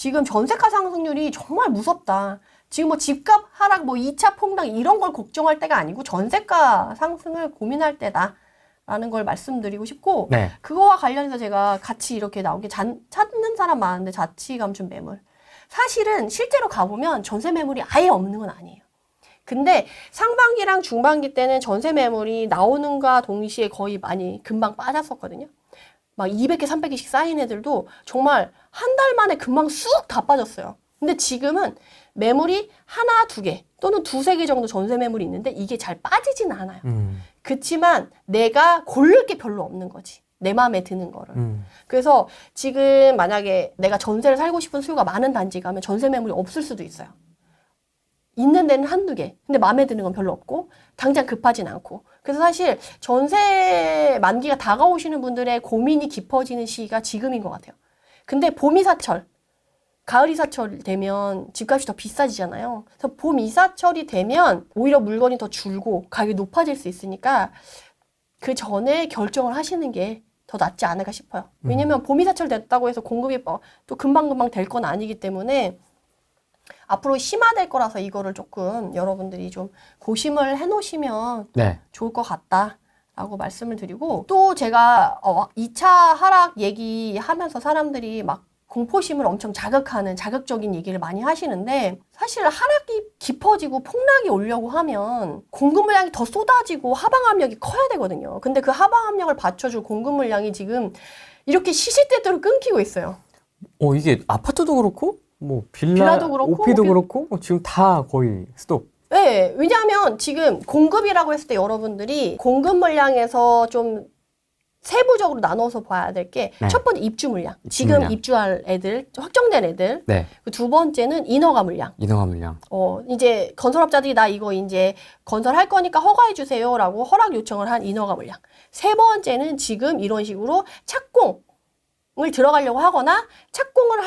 지금 전세가 상승률이 정말 무섭다. 지금 뭐 집값 하락, 뭐 2차 폭락 이런 걸 걱정할 때가 아니고 전세가 상승을 고민할 때다라는 걸 말씀드리고 싶고 네. 그거와 관련해서 제가 같이 이렇게 나온 게 찾는 사람 많은데 자치 감춘 매물. 사실은 실제로 가보면 전세 매물이 아예 없는 건 아니에요. 근데 상반기랑 중반기 때는 전세 매물이 나오는가 동시에 거의 많이 금방 빠졌었거든요. 막 200개, 300개씩 쌓인 애들도 정말 한 달 만에 금방 쑥 다 빠졌어요. 근데 지금은 매물이 하나, 두 개 또는 두세 개 정도 전세 매물이 있는데 이게 잘 빠지진 않아요. 그치만 내가 고를 게 별로 없는 거지. 내 마음에 드는 거를. 그래서 지금 만약에 내가 전세를 살고 싶은 수요가 많은 단지 가면 전세 매물이 없을 수도 있어요. 있는 데는 한두 개. 근데 마음에 드는 건 별로 없고 당장 급하진 않고. 그래서 사실 전세 만기가 다가오시는 분들의 고민이 깊어지는 시기가 지금인 것 같아요. 근데 봄 이사철, 가을 이사철 되면 집값이 더 비싸지잖아요. 그래서 봄 이사철이 되면 오히려 물건이 더 줄고 가격이 높아질 수 있으니까 그 전에 결정을 하시는 게 더 낫지 않을까 싶어요. 왜냐면 봄 이사철 됐다고 해서 공급이 또 금방금방 될 건 아니기 때문에 앞으로 심화될 거라서 이거를 조금 여러분들이 좀 고심을 해놓으시면 네. 좋을 것 같다라고 말씀을 드리고 또 제가 2차 하락 얘기하면서 사람들이 막 공포심을 엄청 자극하는 자극적인 얘기를 많이 하시는데 사실 하락이 깊어지고 폭락이 오려고 하면 공급 물량이 더 쏟아지고 하방 압력이 커야 되거든요. 근데 그 하방 압력을 받쳐줄 공급 물량이 지금 이렇게 시시때때로 끊기고 있어요. 이게 아파트도 그렇고 뭐 빌라도 그렇고 오피도 그렇고 지금 다 거의 스톱. 네, 왜냐하면 지금 공급이라고 했을 때 여러분들이 공급 물량에서 좀 세부적으로 나눠서 봐야 될 게 첫 번째 입주 물량. 지금 물량. 입주할 애들, 확정된 애들. 네. 그 두 번째는 인허가 물량. 인허가 물량. 이제 건설업자들이 나 이거 이제 건설할 거니까 허가해 주세요라고 허락 요청을 한 인허가 물량. 세 번째는 지금 이런 식으로 착공을 들어가려고 하거나 착공을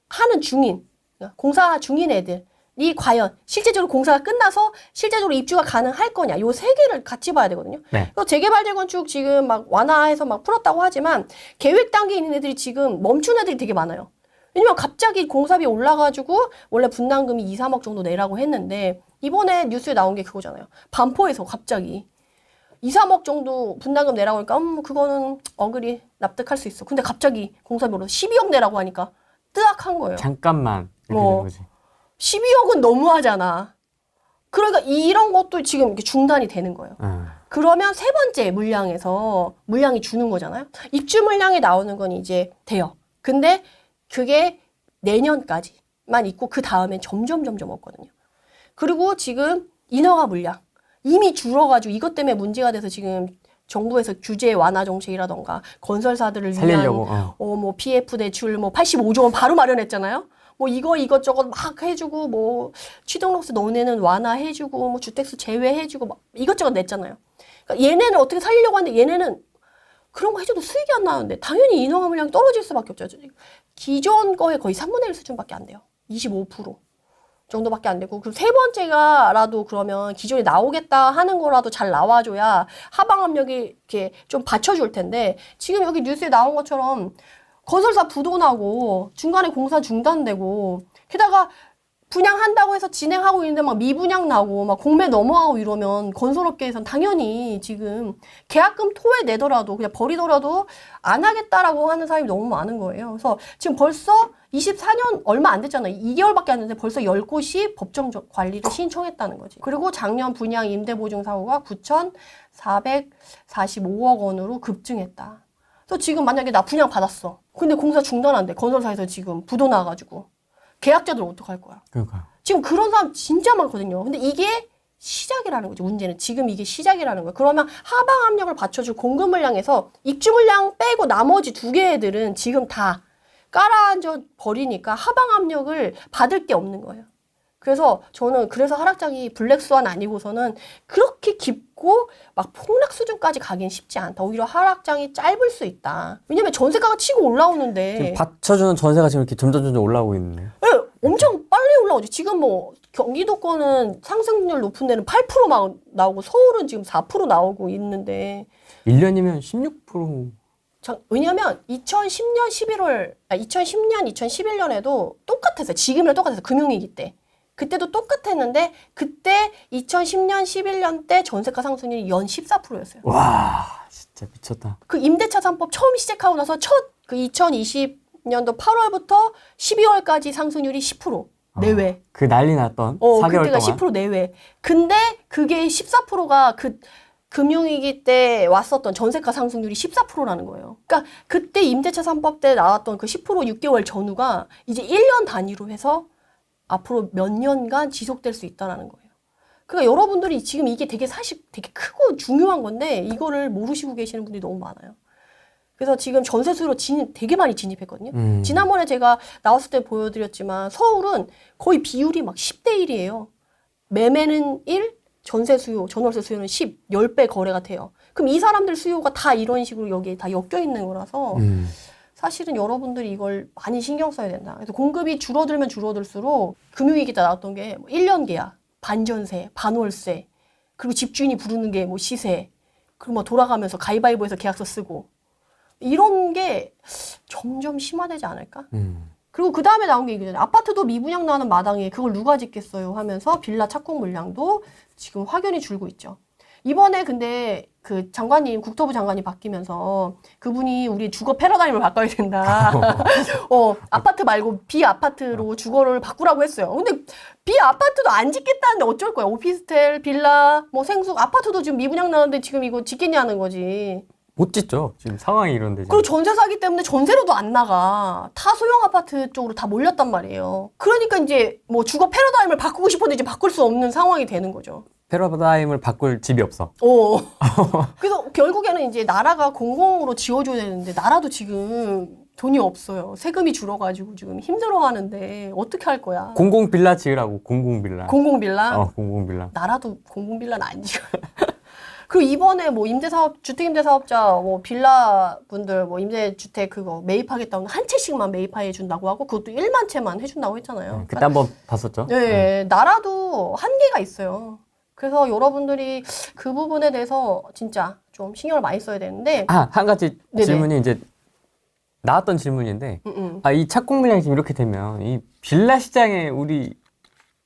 하는 중인, 공사 중인 애들이 과연 실제적으로 공사가 끝나서 실제적으로 입주가 가능할 거냐. 요 세 개를 같이 봐야 되거든요. 네. 그래서 재개발 재건축 지금 막 완화해서 막 풀었다고 하지만 계획 단계에 있는 애들이 지금 멈춘 애들이 되게 많아요. 왜냐면 갑자기 공사비 올라가지고 원래 분담금이 2, 3억 정도 내라고 했는데 이번에 뉴스에 나온 게 그거잖아요. 반포에서 갑자기 2, 3억 정도 분담금 내라고 하니까 그거는 어글이 납득할 수 있어. 근데 갑자기 공사비 올라서 12억 내라고 하니까 뜨악한 거예요. 잠깐만 이렇게 된 거지. 12억은 너무하잖아. 그러니까 이런 것도 지금 이렇게 중단이 되는 거예요. 그러면 세 번째 물량에서 물량이 주는 거잖아요. 입주 물량이 나오는 건 이제 돼요. 근데 그게 내년까지만 있고 그 다음엔 점점 없거든요. 그리고 지금 인허가 물량 이미 줄어가지고 이것 때문에 문제가 돼서 지금 정부에서 규제 완화 정책이라던가 건설사들을 살리려고, 위한 뭐 PF 대출 뭐 85조 원 바로 마련했잖아요. 뭐 이것저것 막 해주고 뭐 취득록세 너네는 완화해주고 뭐 주택수 제외해주고 막 이것저것 냈잖아요. 그러니까 얘네는 어떻게 살리려고 하는데 얘네는 그런 거 해줘도 수익이 안 나오는데 당연히 인허가 물량이 떨어질 수밖에 없죠. 기존 거의 3분의 1 수준밖에 안 돼요. 25% 정도밖에 안 되고 그리고 세 번째가라도 그러면 기존에 나오겠다 하는 거라도 잘 나와줘야 하방 압력이 이렇게 좀 받쳐줄 텐데 지금 여기 뉴스에 나온 것처럼 건설사 부도나고 중간에 공사 중단되고 게다가 분양한다고 해서 진행하고 있는데 막 미분양 나고 막 공매 넘어가고 이러면 건설업계에선 당연히 지금 계약금 토해내더라도 그냥 버리더라도 안 하겠다라고 하는 사람이 너무 많은 거예요. 그래서 지금 벌써 24년 얼마 안 됐잖아요. 2개월밖에 안 됐는데 벌써 10곳이 법정 관리를 신청했다는 거지. 그리고 작년 분양 임대보증 사고가 9,445억 원으로 급증했다. 그래서 지금 만약에 나 분양 받았어. 근데 공사 중단한대. 건설사에서 지금 부도 나가지고. 계약자들 어떡할 거야? 그러니까요. 지금 그런 사람 진짜 많거든요. 근데 이게 시작이라는 거죠. 문제는 지금 이게 시작이라는 거예요. 그러면 하방 압력을 받쳐줄 공급 물량에서 입주 물량 빼고 나머지 두 개들은 지금 다 깔아앉아 버리니까 하방 압력을 받을 게 없는 거예요. 그래서 저는 그래서 하락장이 블랙스완 아니고서는 그렇게 깊고 막 폭락 수준까지 가긴 쉽지 않다. 오히려 하락장이 짧을 수 있다. 왜냐면 전세가가 치고 올라오는데 지금 받쳐주는 전세가 지금 이렇게 점점 올라오고 있네요. 네, 엄청 빨리 올라오죠. 지금 뭐 경기도권은 상승률 높은 데는 8% 막 나오고 서울은 지금 4% 나오고 있는데 1년이면 16%. 왜냐면 2010년 11월, 2010년, 2011년에도 똑같았어요. 지금이랑 똑같았어요. 금융위기 때. 그때도 똑같았는데 그때 2010년, 11년 때 전세가 상승률이 연 14%였어요. 와, 진짜 미쳤다. 그 임대차 3법 처음 시작하고 나서 그 2020년도 8월부터 12월까지 상승률이 10% 내외. 그 난리 났던 4개월 그때가 동안. 10% 내외. 근데 그게 14%가 그 금융위기 때 왔었던 전세가 상승률이 14%라는 거예요. 그러니까 그때 임대차 3법 때 나왔던 그 10% 6개월 전후가 이제 1년 단위로 해서 앞으로 몇 년간 지속될 수 있다는 거예요. 그러니까 여러분들이 지금 이게 되게 사실 되게 크고 중요한 건데 이거를 모르시고 계시는 분들이 너무 많아요. 그래서 지금 전세 수요로 되게 많이 진입했거든요. 지난번에 제가 나왔을 때 보여드렸지만 서울은 거의 비율이 막 10대 1이에요. 매매는 1, 전세 수요, 전월세 수요는 10, 10배 거래가 돼요. 그럼 이 사람들 수요가 다 이런 식으로 여기에 다 엮여 있는 거라서 사실은 여러분들이 이걸 많이 신경 써야 된다. 그래서 공급이 줄어들면 줄어들수록 금융위기 때 나왔던 게 1년 계약, 반전세, 반월세, 그리고 집주인이 부르는 게 뭐 시세, 그리고 뭐 돌아가면서 가위바위보해서 계약서 쓰고 이런 게 점점 심화되지 않을까? 그리고 그 다음에 나온 게 이거잖아요. 아파트도 미분양 나는 마당에 그걸 누가 짓겠어요 하면서 빌라 착공 물량도 지금 확연히 줄고 있죠. 이번에 근데 그 장관님, 국토부 장관이 바뀌면서 그분이 우리 주거 패러다임을 바꿔야 된다. 아파트 말고 비아파트로 주거를 바꾸라고 했어요. 근데 비아파트도 안 짓겠다는데 어쩔 거야. 오피스텔, 빌라, 뭐 생숙, 아파트도 지금 미분양 나는데 지금 이거 짓겠냐는 거지. 못 짓죠. 지금 상황이 이런데. 그리고 전세 사기 때문에 전세로도 안 나가. 다 소형 아파트 쪽으로 다 몰렸단 말이에요. 그러니까 이제 뭐 주거 패러다임을 바꾸고 싶었는데 이제 바꿀 수 없는 상황이 되는 거죠. 패러다임을 바꿀 집이 없어. 그래서 결국에는 이제 나라가 공공으로 지어줘야 되는데 나라도 지금 돈이 없어요. 세금이 줄어가지고 지금 힘들어하는데 어떻게 할 거야? 공공 빌라 지으라고. 공공 빌라. 공공 빌라? 공공 빌라. 나라도 공공 빌라는 안 지어. 그리고 이번에 뭐 주택임대사업자 뭐 빌라 분들 뭐 임대주택 그거 매입하겠다고 한 채씩만 매입해 준다고 하고 그것도 1만 채만 해준다고 했잖아요. 그때 한번 봤었죠. 네, 나라도 한계가 있어요. 그래서 여러분들이 그 부분에 대해서 진짜 좀 신경을 많이 써야 되는데. 한 가지 네네. 질문이 이제 나왔던 질문인데, 이 착공 물량이 지금 이렇게 되면 이 빌라 시장에 우리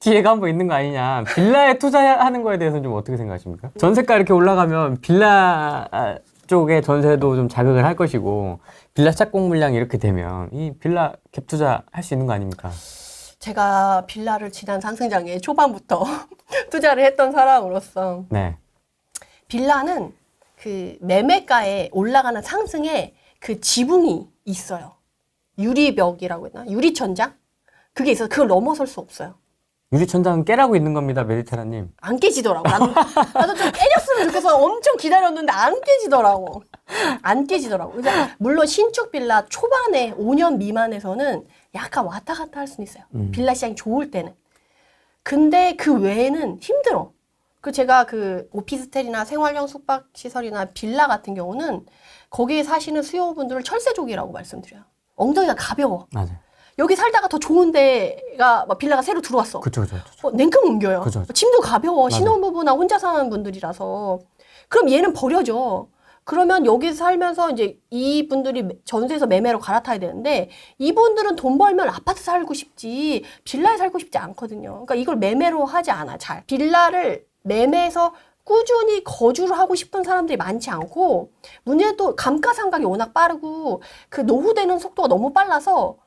기회가 한번 있는 거 아니냐. 빌라에 투자하는 거에 대해서는 좀 어떻게 생각하십니까? 전세가 이렇게 올라가면 빌라 쪽에 전세도 좀 자극을 할 것이고, 빌라 착공 물량이 이렇게 되면 이 빌라 갭 투자 할 수 있는 거 아닙니까? 제가 빌라를 지난 상승장에 초반부터 투자를 했던 사람으로서 네. 빌라는 그 매매가에 올라가는 상승에 그 지붕이 있어요. 유리벽이라고 했나? 유리천장? 그게 있어서 그걸 넘어설 수 없어요. 유리천장은 깨라고 있는 겁니다, 메디테라님. 안 깨지더라고. 나도 좀 깨졌으면 좋겠어. 엄청 기다렸는데 안 깨지더라고. 안 깨지더라고. 그래서 물론 신축 빌라 초반에 5년 미만에서는 약간 왔다 갔다 할 수는 있어요. 빌라 시장이 좋을 때는. 근데 그 외에는 힘들어. 그 제가 그 오피스텔이나 생활형 숙박시설이나 빌라 같은 경우는 거기에 사시는 수요분들을 철새족이라고 말씀드려요. 엉덩이가 가벼워. 맞아요. 여기 살다가 더 좋은 데가 막 빌라가 새로 들어왔어. 그쵸. 냉큼 옮겨요. 그쵸. 짐도 가벼워. 맞아. 신혼부부나 혼자 사는 분들이라서. 그럼 얘는 버려져. 그러면 여기 살면서 이제 이분들이 전세에서 매매로 갈아타야 되는데 이분들은 돈 벌면 아파트 살고 싶지 빌라에 살고 싶지 않거든요. 그러니까 이걸 매매로 하지 않아. 잘. 빌라를 매매해서 꾸준히 거주를 하고 싶은 사람들이 많지 않고 문제는 또 감가상각이 워낙 빠르고 그 노후되는 속도가 너무 빨라서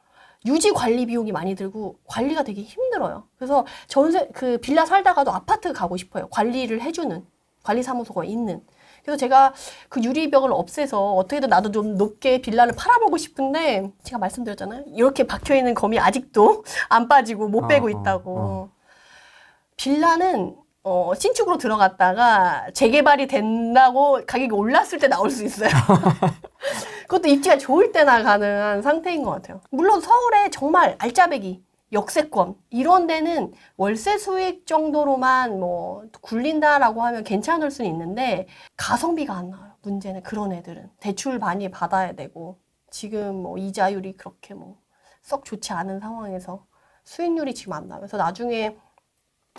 유지 관리 비용이 많이 들고 관리가 되게 힘들어요. 그래서 전세 그 빌라 살다가도 아파트 가고 싶어요. 관리를 해주는 관리사무소가 있는. 그래서 제가 그 유리벽을 없애서 어떻게든 나도 좀 높게 빌라를 팔아보고 싶은데 제가 말씀드렸잖아요. 이렇게 박혀있는 검이 아직도 안 빠지고 못 빼고 있다고. 빌라는 신축으로 들어갔다가 재개발이 된다고 가격이 올랐을 때 나올 수 있어요. 그것도 입지가 좋을 때나 가능한 상태인 것 같아요. 물론 서울에 정말 알짜배기, 역세권 이런 데는 월세 수익 정도로만 뭐 굴린다라고 하면 괜찮을 수는 있는데 가성비가 안 나와요. 문제는 그런 애들은 대출 많이 받아야 되고 지금 뭐 이자율이 그렇게 뭐 썩 좋지 않은 상황에서 수익률이 지금 안 나와요. 그래서 나중에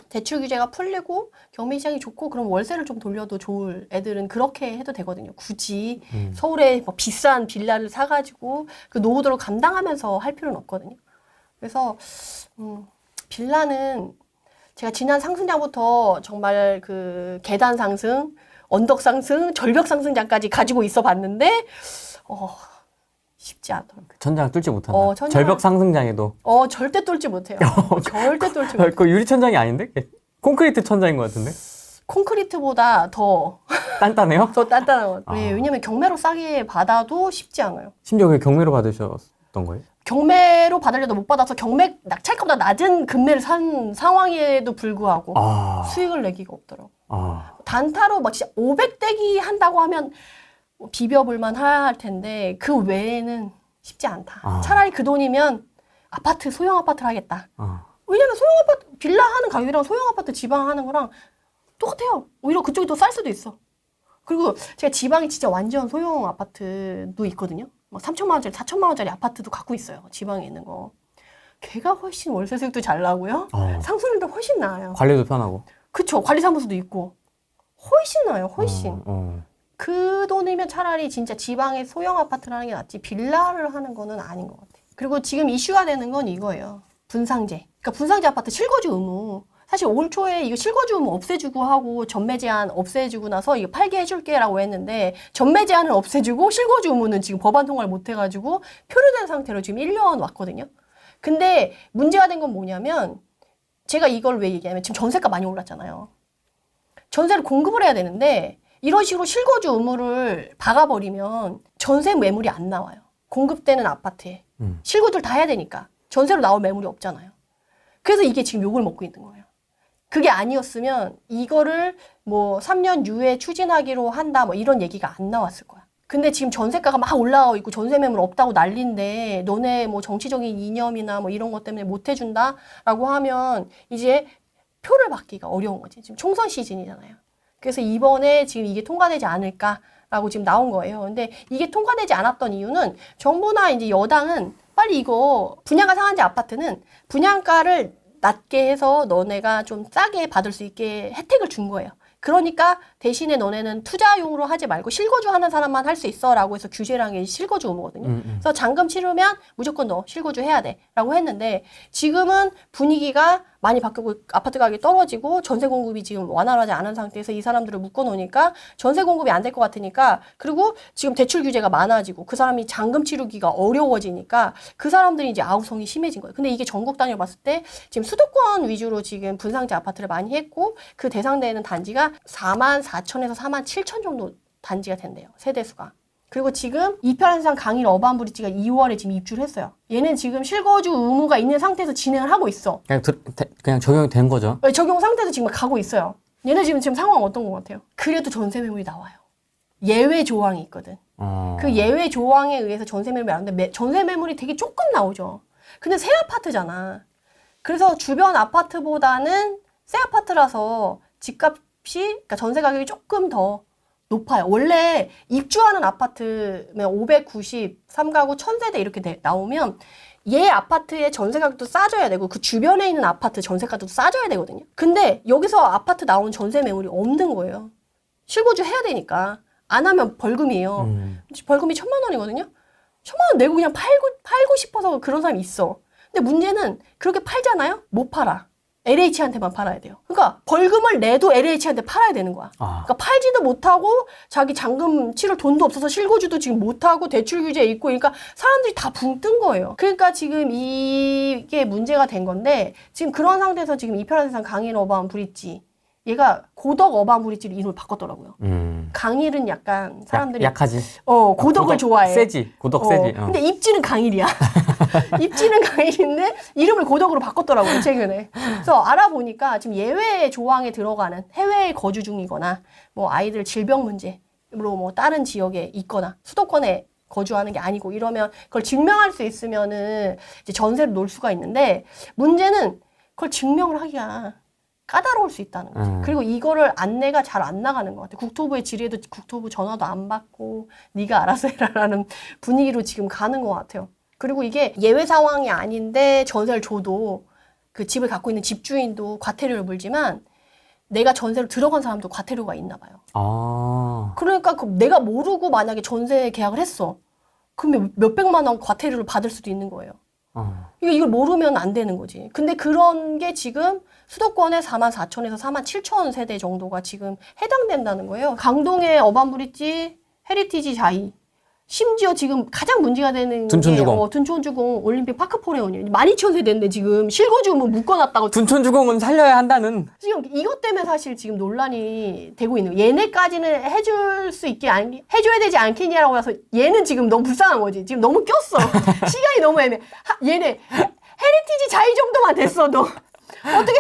대출 규제가 풀리고 경매 시장이 좋고 그럼 월세를 좀 돌려도 좋을 애들은 그렇게 해도 되거든요. 굳이 서울에 뭐 비싼 빌라를 사가지고 그 노후도를 감당하면서 할 필요는 없거든요. 그래서 빌라는 제가 지난 상승장부터 정말 그 계단 상승, 언덕 상승, 절벽 상승장까지 가지고 있어 봤는데 쉽지 않더라고요. 천장 뚫지 못한다. 절벽 상승장에도. 절대 뚫지 못해요. 절대 뚫지 못해요. 그 유리 천장이 아닌데? 콘크리트 천장인 것 같은데? 콘크리트보다 더 단단해요? 더 단단한 것 같아요. 왜냐면 경매로 싸게 받아도 쉽지 않아요. 심지어 그 경매로 받으셨던 거예요? 경매로 받으려도 못 받아서 경매 낙찰가보다 낮은 금매를 산 상황에도 불구하고 수익을 내기가 없더라고. 단타로 막 진짜 500대기 한다고 하면 비벼볼만 할 텐데 그 외에는 쉽지 않다. 차라리 그 돈이면 아파트, 소형 아파트를 하겠다. 왜냐면 소형 아파트, 빌라 하는 가격이랑 소형 아파트 지방 하는 거랑 똑같아요. 오히려 그쪽이 더 쌀 수도 있어. 그리고 제가 지방에 진짜 완전 소형 아파트도 있거든요. 막 3천만 원짜리, 4천만 원짜리 아파트도 갖고 있어요. 지방에 있는 거. 걔가 훨씬 월세 수익도 잘 나고요. 상승률도 훨씬 나아요. 관리도 편하고. 그쵸. 관리사무소도 있고. 훨씬 나아요. 훨씬. 그 돈이면 차라리 진짜 지방에 소형 아파트를 하는 게 낫지 빌라를 하는 거는 아닌 것 같아요. 그리고 지금 이슈가 되는 건 이거예요. 분상제. 그러니까 분상제 아파트 실거주 의무. 사실 올 초에 이거 실거주 의무 없애주고 하고 전매 제한 없애주고 나서 이거 팔게 해줄게 라고 했는데 전매 제한을 없애주고 실거주 의무는 지금 법안 통과를 못 해가지고 표류된 상태로 지금 1년 왔거든요. 근데 문제가 된 건 뭐냐면 제가 이걸 왜 얘기하냐면 지금 전세가 많이 올랐잖아요. 전세를 공급을 해야 되는데 이런 식으로 실거주 의무를 박아버리면 전세 매물이 안 나와요. 공급되는 아파트에. 실거주를 다 해야 되니까. 전세로 나올 매물이 없잖아요. 그래서 이게 지금 욕을 먹고 있는 거예요. 그게 아니었으면 이거를 뭐 3년 유예 추진하기로 한다 뭐 이런 얘기가 안 나왔을 거야. 근데 지금 전세가가 막 올라가고 있고 전세 매물 없다고 난리인데 너네 뭐 정치적인 이념이나 뭐 이런 것 때문에 못 해준다라고 하면 이제 표를 받기가 어려운 거지. 지금 총선 시즌이잖아요. 그래서 이번에 지금 이게 통과되지 않을까라고 지금 나온 거예요. 근데 이게 통과되지 않았던 이유는 정부나 이제 여당은 빨리 이거 분양가 상한제 아파트는 분양가를 낮게 해서 너네가 좀 싸게 받을 수 있게 혜택을 준 거예요. 그러니까 대신에 너네는 투자용으로 하지 말고 실거주 하는 사람만 할 수 있어 라고 해서 규제를 한 게 실거주 의무거든요. 그래서 잔금 치르면 무조건 너 실거주 해야 돼 라고 했는데 지금은 분위기가 많이 바뀌고 아파트 가격이 떨어지고 전세 공급이 지금 완화하지 않은 상태에서 이 사람들을 묶어놓으니까 전세 공급이 안 될 것 같으니까 그리고 지금 대출 규제가 많아지고 그 사람이 잔금 치르기가 어려워지니까 그 사람들이 이제 아우성이 심해진 거예요. 근데 이게 전국 단위로 봤을 때 지금 수도권 위주로 지금 분상제 아파트를 많이 했고 그 대상되는 단지가 44,000에서 47,000 정도 단지가 된대요. 세대수가. 그리고 지금 이편산 강일 어반브릿지가 2월에 지금 입주를 했어요. 얘는 지금 실거주 의무가 있는 상태에서 진행을 하고 있어. 그냥 적용이 된 거죠? 네, 적용 상태에서 지금 가고 있어요. 얘는 지금 상황 어떤 것 같아요? 그래도 전세 매물이 나와요. 예외 조항이 있거든. 그 예외 조항에 의해서 전세 매물이 나오는데 전세 매물이 되게 조금 나오죠. 근데 새 아파트잖아. 그래서 주변 아파트보다는 새 아파트라서 집값이, 그러니까 전세 가격이 조금 더 높아요. 원래 입주하는 아파트면 593가구 1000세대 이렇게 나오면 얘 아파트의 전세 가격도 싸져야 되고 그 주변에 있는 아파트 전세 가격도 싸져야 되거든요. 근데 여기서 아파트 나온 전세 매물이 없는 거예요. 실거주 해야 되니까. 안 하면 벌금이에요. 벌금이 1,000만 원이거든요. 1,000만 원 내고 그냥 팔고 싶어서 그런 사람이 있어. 근데 문제는 그렇게 팔잖아요? 못 팔아. LH한테만 팔아야 돼요. 그러니까 벌금을 내도 LH한테 팔아야 되는 거야. 그러니까 팔지도 못하고 자기 잔금 치를 돈도 없어서 실거주도 지금 못하고 대출 규제에 있고 그러니까 사람들이 다 붕 뜬 거예요. 그러니까 지금 이게 문제가 된 건데 지금 그런 상태에서 지금 이편한세상 강일 어반 브릿지 얘가 고덕 어반 브릿지로 이름을 바꿨더라고요. 강일은 약간 사람들이 약하지. 고덕을 좋아해. 세지. 고덕 세지. 근데 입지는 강일이야. 입지는 강일인데 이름을 고덕으로 바꿨더라고요, 최근에. 그래서 알아보니까 지금 예외 조항에 들어가는 해외에 거주 중이거나 뭐 아이들 질병 문제로 뭐 다른 지역에 있거나 수도권에 거주하는 게 아니고 이러면 그걸 증명할 수 있으면은 이제 전세를 놓을 수가 있는데 문제는 그걸 증명을 하기가 까다로울 수 있다는 거지. 그리고 이거를 안내가 잘 안 나가는 것 같아. 국토부에 질의해도 국토부 전화도 안 받고 네가 알아서 해라라는 분위기로 지금 가는 것 같아요. 그리고 이게 예외 상황이 아닌데 전세를 줘도 그 집을 갖고 있는 집주인도 과태료를 물지만 내가 전세로 들어간 사람도 과태료가 있나 봐요. 아. 그러니까 내가 모르고 만약에 전세 계약을 했어. 그러면 몇백만 원 과태료를 받을 수도 있는 거예요. 이걸 모르면 안 되는 거지. 근데 그런 게 지금 수도권에 44,000에서 47,000 세대 정도가 지금 해당된다는 거예요. 강동의 어반브릿지, 헤리티지 자이. 심지어 지금 가장 문제가 되는 둔촌주공. 게 둔촌주공 올림픽 파크포레온이에요. 12,000세대인데 지금 실거주문 묶어놨다고. 둔촌주공은 살려야 한다는. 지금 이것 때문에 사실 지금 논란이 되고 있는 거예요. 얘네까지는 해줄 수 있게 해줘야 되지 않겠냐라고 해서 얘는 지금 너무 불쌍한 거지. 지금 너무 꼈어. 시간이 너무 애매해. 얘네 헤리티지 자이 정도만 됐어도 어떻게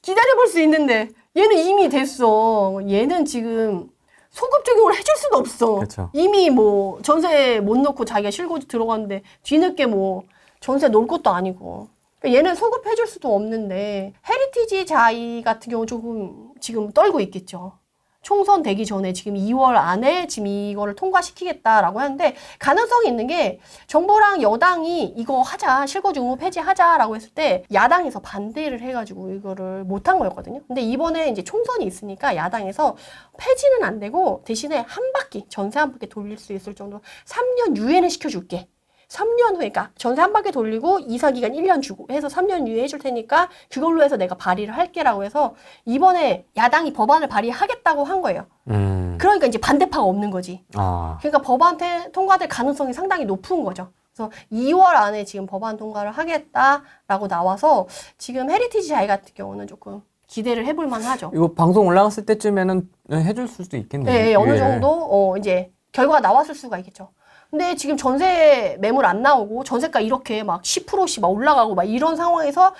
기다려볼 수 있는데 얘는 이미 됐어. 얘는 지금 소급 적용을 해줄 수도 없어. 그쵸. 이미 뭐 전세 못 넣고 자기가 실거주 들어갔는데 뒤늦게 뭐 전세 놓을 것도 아니고. 그러니까 얘는 소급해줄 수도 없는데 헤리티지 자이 같은 경우 조금 지금 떨고 있겠죠. 총선 되기 전에 지금 2월 안에 지금 이거를 통과시키겠다라고 하는데 가능성이 있는 게 정부랑 여당이 이거 하자, 실거주 의무 폐지하자라고 했을 때 야당에서 반대를 해가지고 이거를 못한 거였거든요. 근데 이번에 이제 총선이 있으니까 야당에서 폐지는 안 되고 대신에 한 바퀴, 전세 한 바퀴 돌릴 수 있을 정도로 3년 유예는 시켜줄게. 3년 후에, 그러니까 전세 한 바퀴 돌리고 이사기간 1년 주고 해서 3년 유예해줄 테니까 그걸로 해서 내가 발의를 할게라고 해서 이번에 야당이 법안을 발의하겠다고 한 거예요. 그러니까 이제 반대파가 없는 거지. 그러니까 법안 통과될 가능성이 상당히 높은 거죠. 그래서 2월 안에 지금 법안 통과를 하겠다라고 나와서 지금 헤리티지 자이 같은 경우는 조금 기대를 해볼 만하죠. 이거 방송 올라갔을 때쯤에는 해줄 수도 있겠네요. 네, 어느 정도 이제 결과가 나왔을 수가 있겠죠. 근데 지금 전세 매물 안 나오고 전세가 이렇게 막 10%씩 막 올라가고 막 이런 상황에서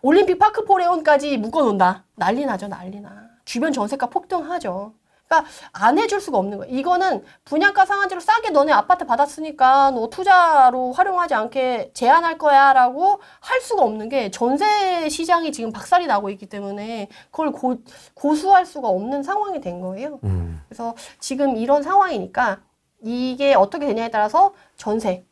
올림픽 파크포레온까지 묶어놓는다. 난리 나죠, 난리 나. 주변 전세가 폭등하죠. 그러니까 안 해줄 수가 없는 거예요. 이거는 분양가 상한제로 싸게 너네 아파트 받았으니까 너 투자로 활용하지 않게 제한할 거야 라고 할 수가 없는 게 전세 시장이 지금 박살이 나고 있기 때문에 그걸 고수할 수가 없는 상황이 된 거예요. 그래서 지금 이런 상황이니까 이게 어떻게 되냐에 따라서 전세를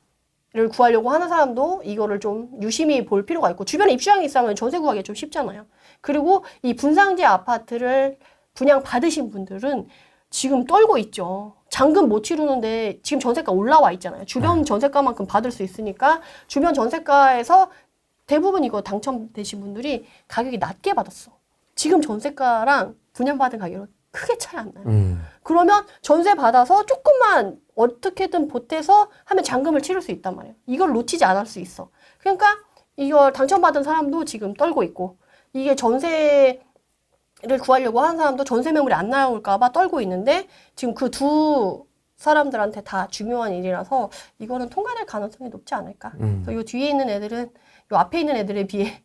구하려고 하는 사람도 이거를 좀 유심히 볼 필요가 있고 주변에 입주량이 있으면 전세 구하기가 좀 쉽잖아요. 그리고 이 분상제 아파트를 분양받으신 분들은 지금 떨고 있죠. 잔금 못 치르는데 지금 전세가 올라와 있잖아요. 주변 전세가만큼 받을 수 있으니까 주변 전세가에서 대부분 이거 당첨되신 분들이 가격이 낮게 받았어. 지금 전세가랑 분양받은 가격은 크게 차이 안 나요. 그러면 전세 받아서 조금만 어떻게든 보태서 하면 잔금을 치를 수 있단 말이에요. 이걸 놓치지 않을 수 있어. 그러니까 이걸 당첨받은 사람도 지금 떨고 있고 이게 전세를 구하려고 하는 사람도 전세 매물이 안 나올까 봐 떨고 있는데 지금 그 두 사람들한테 다 중요한 일이라서 이거는 통과될 가능성이 높지 않을까. 그래서 이 뒤에 있는 애들은 이 앞에 있는 애들에 비해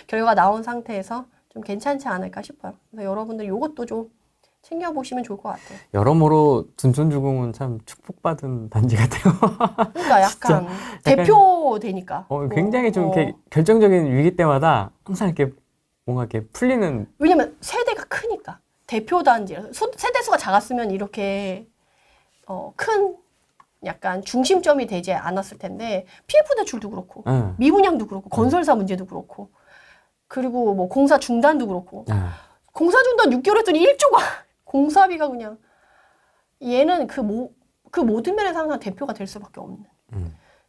결과가 나온 상태에서 좀 괜찮지 않을까 싶어요. 그래서 여러분들 이것도 좀 챙겨보시면 좋을 것 같아요. 여러모로 둔촌주공은 참 축복받은 단지 같아요. 그러니까 약간 대표 되니까. 굉장히 좀 이렇게 결정적인 위기 때마다 항상 이렇게 뭔가 이렇게 풀리는. 왜냐면 세대가 크니까. 대표 단지라서. 세대 수가 작았으면 이렇게 큰 약간 중심점이 되지 않았을 텐데 PF 대출도 그렇고 미분양도 그렇고 건설사 문제도 그렇고 그리고 뭐 공사 중단도 그렇고 공사 중단 6개월 했더니 1조가 공사비가 그냥 얘는 그 모든 면에서 항상 대표가 될 수밖에 없는.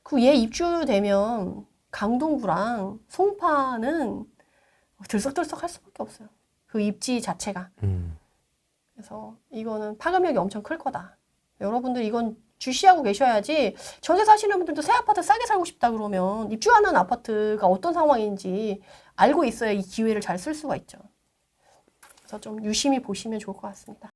그 얘 입주되면 강동구랑 송파는 들썩들썩 할 수밖에 없어요. 그 입지 자체가. 그래서 이거는 파급력이 엄청 클 거다. 여러분들 이건 주시하고 계셔야지. 전세 사시는 분들도 새 아파트 싸게 살고 싶다 그러면 입주하는 아파트가 어떤 상황인지 알고 있어야 이 기회를 잘 쓸 수가 있죠. 그래서 좀 유심히 보시면 좋을 것 같습니다.